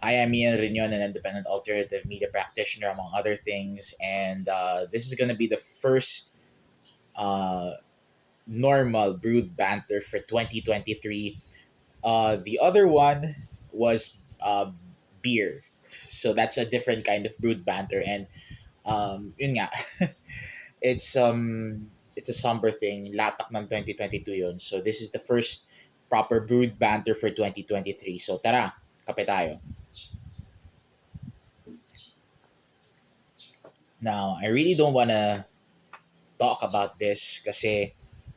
I am Ian Riñon, an independent alternative media practitioner, among other things, and this is going to be the first uh, normal Brewed Banter for 2023. The other one was beer, so that's a different kind of Brewed Banter, and yun nga, it's a somber thing. Latak ng 2022 yun. So this is the first proper Brewed Banter for 2023. So tara, kape tayo. Now, I really don't wanna talk about this kasi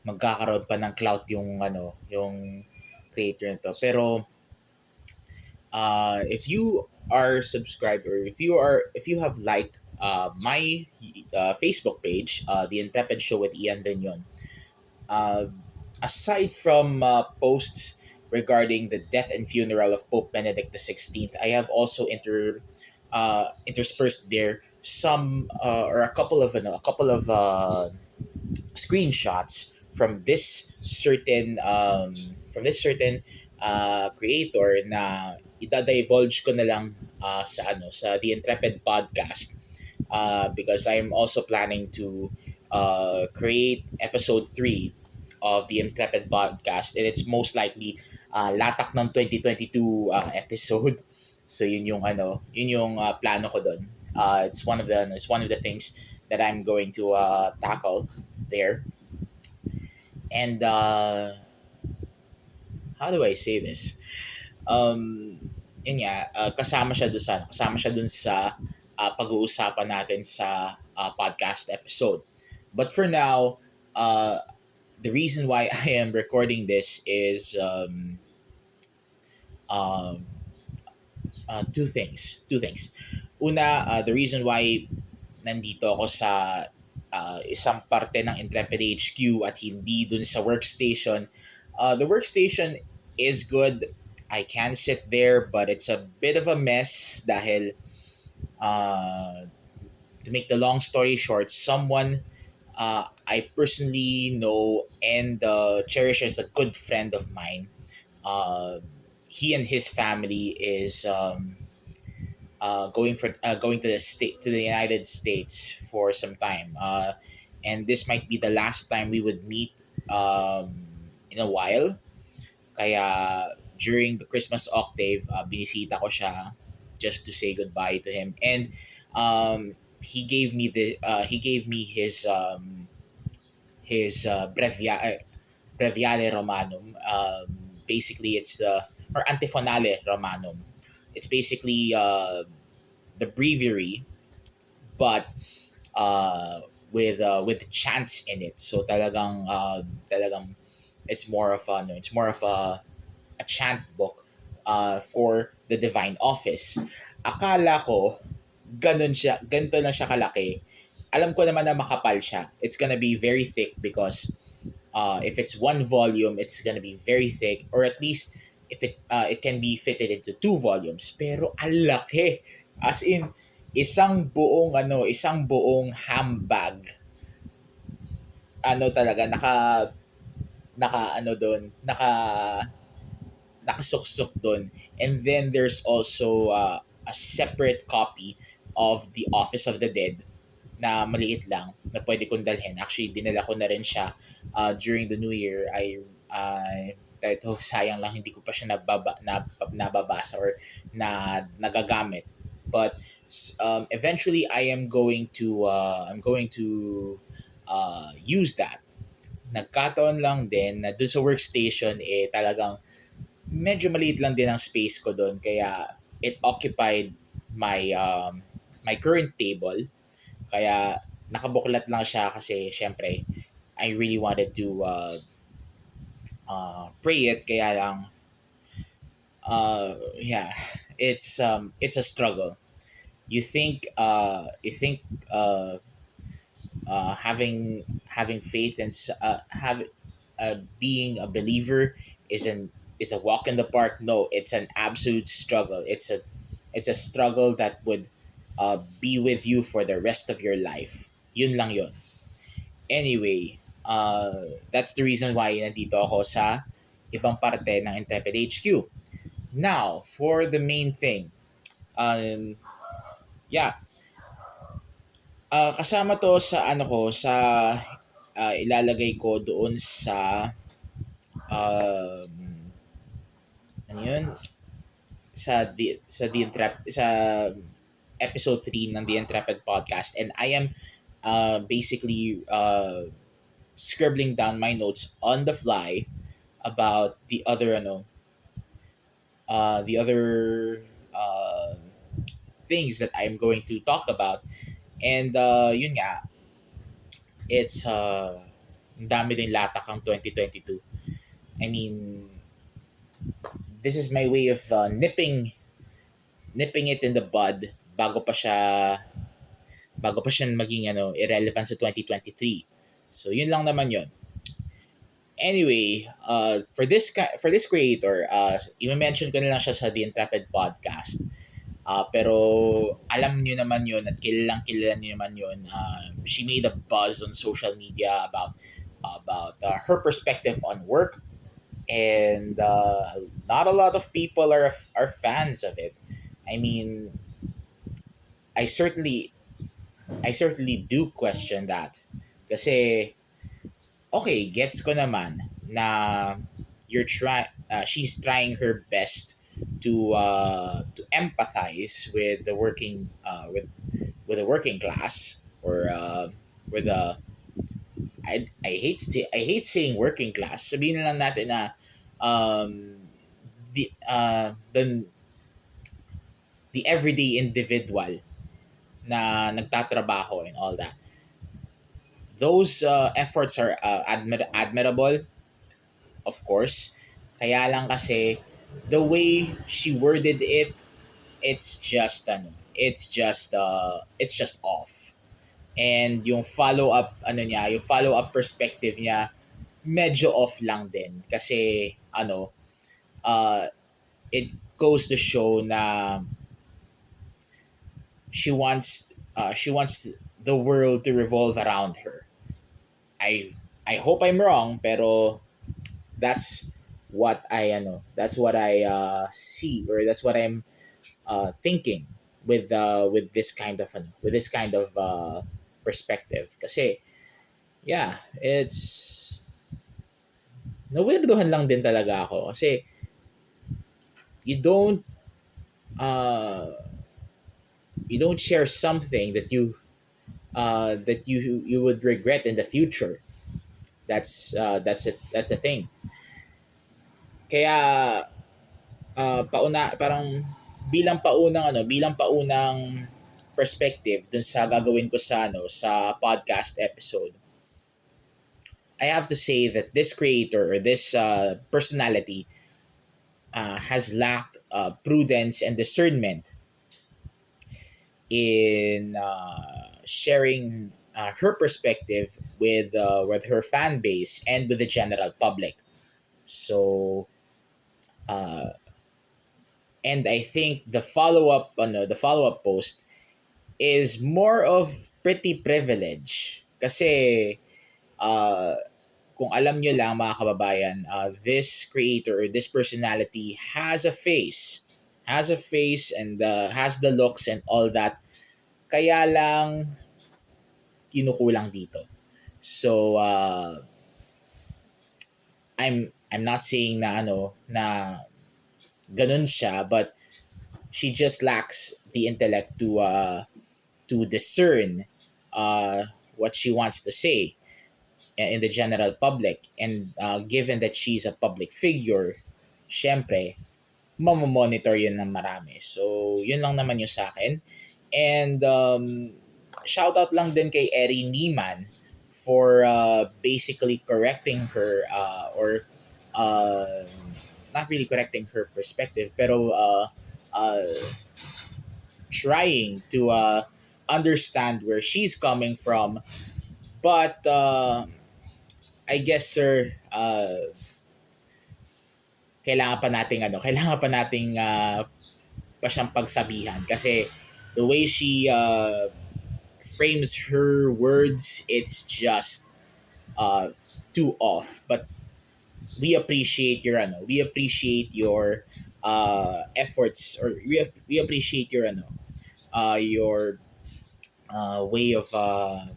magkakaroon pa ng clout yung yung creator nito. Pero if you are subscribed, or if you have liked my Facebook page, the Intrepid Show with Ian Riñon, uh, aside from posts regarding the death and funeral of Pope Benedict XVI, I have also interspersed there some or a couple of screenshots from this certain creator na idadivulge ko na lang sa the Intrepid podcast, because I'm also planning to create episode 3 of the Intrepid podcast, and it's most likely latak ng 2022 episode. So yun yung plano ko doon. It's one of the things that I'm going to tackle there. And how do I say this? Yun nga, kasama siya dun sa pag-uusapan natin sa podcast episode. But for now, the reason why I am recording this is um, two things. Two things. Una, the reason why nandito ako sa isang parte ng Intrepid HQ at hindi dun sa workstation. The workstation is good. I can sit there, but it's a bit of a mess dahil to make the long story short, someone I personally know and cherishes, a good friend of mine. Uh, he and his family is going to the United States for some time, and this might be the last time we would meet in a while. Kaya during the Christmas octave, binisita ko siya just to say goodbye to him, and he gave me his Breviale Romanum. Basically, it's the or Antifonale Romanum. It's basically the breviary, but with chants in it. So talagang it's more of a chant book for the divine office. Akala ko ganito lang siya kalaki. Alam ko naman na makapal siya. It's gonna be very thick because if it's one volume, it's gonna be very thick, or at least if it can be fitted into two volumes. Pero ang laki, as in isang buong handbag. Ano talaga naka doon, nakasuksok doon. And then there's also a separate copy of The Office of the Dead na maliit lang na pwede kong dalhin. Actually, dinala ko na rin siya during the New Year. Kahit sayang lang hindi ko pa siya nababasa or nagagamit. But eventually I'm going to use that. Nagkataon lang din na doon sa workstation talagang medyo maliit lang din ang space ko doon, kaya it occupied my current table. Kaya nakabuklat lang siya kasi syempre I really wanted to pray it, kaya lang yeah, it's a struggle. You think having faith and being a believer is a walk in the park. No, it's an absolute struggle. It's a struggle that would be with you for the rest of your life. Yun lang yun. Anyway, that's the reason why nandito ako sa ibang parte ng Intrepid HQ. Now, for the main thing. Um, yeah, kasama to sa ano ko sa ilalagay ko doon sa um, ano yun sa episode 3 ng The Intrepid podcast, and I am basically scribbling down my notes on the fly about the other things that I'm going to talk about. And yun nga, it's ang dami din latak ang 2022. I mean, this is my way of nipping it in the bud bago pa siya maging irrelevant sa 2023. So yun lang naman yun. Anyway, for this creator, i-mention ko na lang siya sa The Intrepid podcast. Pero alam niyo naman yun at kilalang kilala niyo naman yun. She made a buzz on social media about her perspective on work, and not a lot of people are fans of it. I mean, I certainly I certainly do question that. Kasi okay, gets ko naman na she's trying her best to empathize with the working with the working class, or with the I hate saying working class. Sabihin na lang natin na um the everyday individual na nagtatrabaho and all that. Those efforts are admirable, of course. Kaya lang kasi the way she worded it, it's just off. And yung follow up perspective niya medyo off lang din kasi uh it goes to show na she wants the world to revolve around her. I I hope I'm wrong, pero that's that's what I see, or that's what I'm thinking with this kind of perspective. Kasi yeah, it's nawirdohan lang din talaga ako kasi you don't uh you don't share something that you would regret in the future. That's a thing. Kaya parang bilang paunang perspective dun sa gagawin ko sa podcast episode, I have to say that this creator, or this personality, has lacked prudence and discernment in sharing her perspective with her fan base and with the general public. So uh, and I think the follow up post is more of pretty privilege kasi uh, kung alam nyo lang mga kababayan, this creator or this personality has a face and has the looks and all that, kaya lang kinukulang dito. So I'm not saying na na ganun siya, but she just lacks the intellect to discern what she wants to say in the general public. And given that she's a public figure, syempre mamomonitor yun ng marami. So yun lang naman yung sa akin. And shout out lang din kay Eri Niman for basically correcting her or uh, not really correcting her perspective, pero uh, trying to understand where she's coming from. But I guess, sir, kailangan pa nating pa siyang pagsabihan kasi the way she frames her words, it's just too off. But we appreciate your efforts, or we appreciate your your way of uh,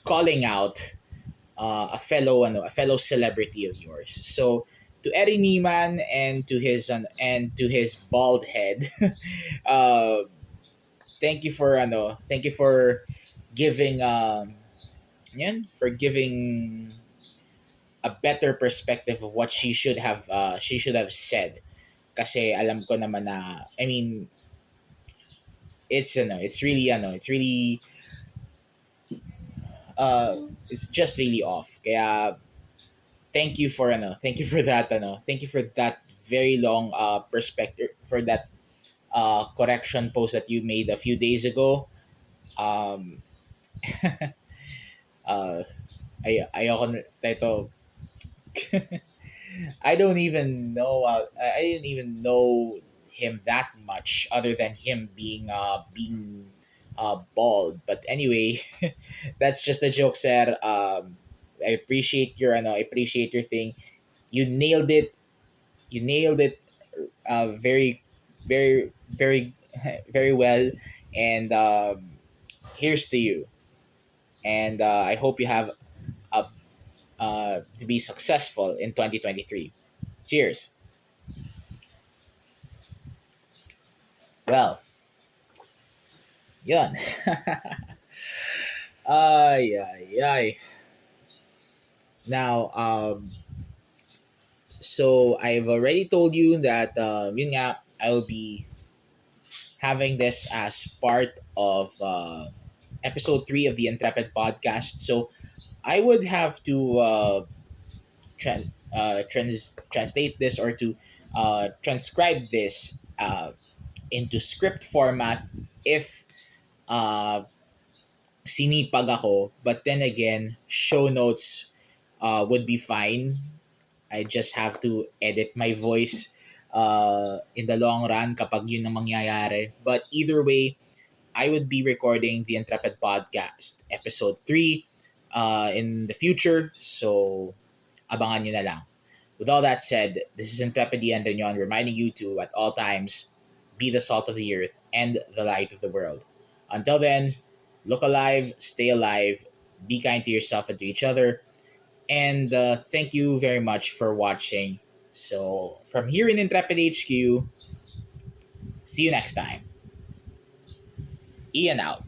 calling out a fellow celebrity of yours. So to Eddie Neiman and to his bald head, uh, thank you for giving for giving a better perspective of what she should have said. Kasi alam ko naman na, I mean, it's really it's just really off. Kaya thank you for that thank you for that very long perspective, for that correction post that you made a few days ago. Um uh ayoko na ito. I don't even know. I didn't even know him that much, other than him being bald. But anyway, that's just a joke, sir. I appreciate your thing. You nailed it. You nailed it. Very, very, very, very well. And here's to you. And I hope you have a to be successful in 2023. Cheers. Well, yun. Ay, ay, ay. Now, so I've already told you that, yun nga, I will be having this as part of episode 3 of the Intrepid podcast. So I would have to translate this, or to transcribe this into script format if uh, sinipag ako. But then again, show notes would be fine. I just have to edit my voice in the long run kapag yun ang mangyayari. But either way, I would be recording the Intrepid Podcast episode 3 in the future. So, abangan nyo na lang. With all that said, this is Intrepid Ian Riñon reminding you to, at all times, be the salt of the earth and the light of the world. Until then, look alive, stay alive, be kind to yourself and to each other, and thank you very much for watching. So, from here in Intrepid HQ, see you next time. Ian out.